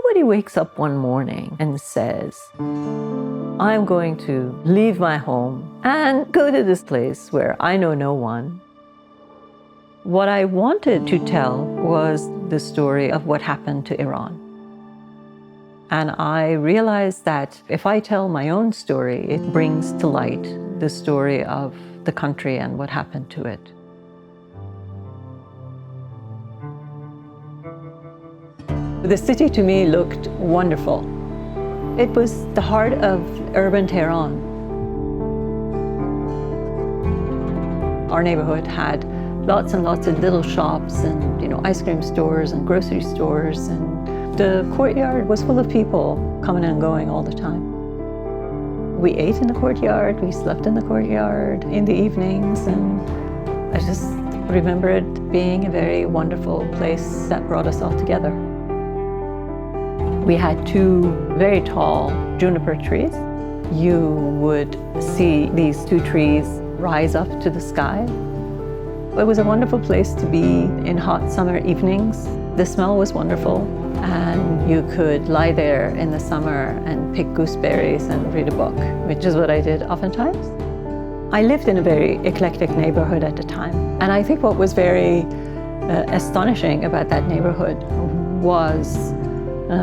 Nobody wakes up one morning and says, I'm going to leave my home and go to this place where I know no one. What I wanted to tell was the story of what happened to Iran. And I realized that if I tell my own story, it brings to light the story of the country and what happened to it. The city to me looked wonderful. It was the heart of urban Tehran. Our neighborhood had lots and lots of little shops and, ice cream stores and grocery stores, and the courtyard was full of people coming and going all the time. We ate in the courtyard, we slept in the courtyard in the evenings, and I just remember it being a very wonderful place that brought us all together. We had two very tall juniper trees. You would see these two trees rise up to the sky. It was a wonderful place to be in hot summer evenings. The smell was wonderful, and you could lie there in the summer and pick gooseberries and read a book, which is what I did oftentimes. I lived in a very eclectic neighborhood at the time, and I think what was very astonishing about that neighborhood was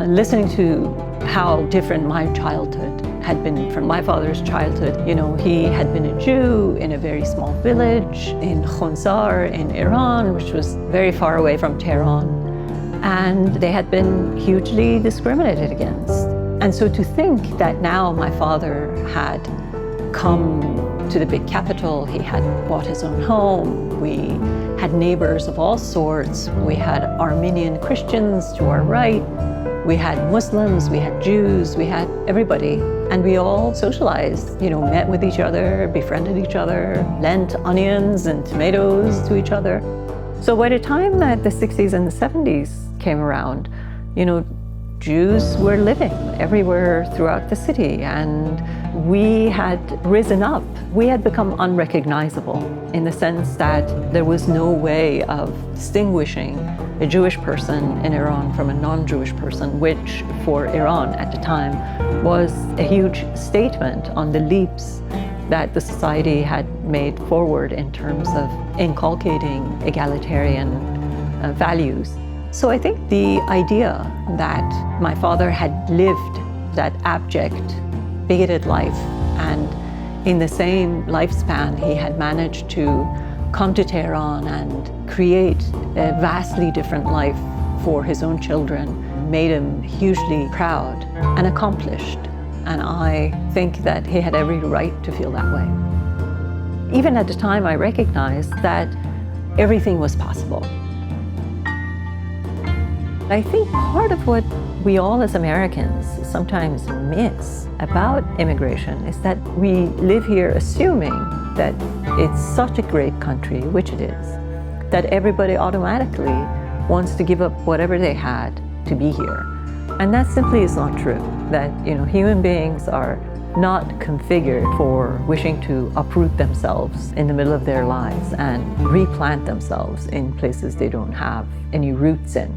listening to how different my childhood had been from my father's childhood. He had been a Jew in a very small village in Khunzar in Iran, which was very far away from Tehran. And they had been hugely discriminated against. And so to think that now my father had come to the big capital, he had bought his own home, we had neighbors of all sorts, we had Armenian Christians to our right, we had Muslims, we had Jews, we had everybody. And we all socialized, met with each other, befriended each other, lent onions and tomatoes to each other. So by the time that the 60s and the 70s came around, Jews were living everywhere throughout the city, and we had risen up. We had become unrecognizable in the sense that there was no way of distinguishing a Jewish person in Iran from a non-Jewish person, which for Iran at the time was a huge statement on the leaps that the society had made forward in terms of inculcating egalitarian values. So I think the idea that my father had lived that abject, bigoted life, and in the same lifespan he had managed to come to Tehran and create a vastly different life for his own children made him hugely proud and accomplished. And I think that he had every right to feel that way. Even at the time, I recognized that everything was possible. I think part of what we all as Americans sometimes miss about immigration is that we live here assuming that it's such a great country, which it is, that everybody automatically wants to give up whatever they had to be here. And that simply is not true, that human beings are not configured for wishing to uproot themselves in the middle of their lives and replant themselves in places they don't have any roots in.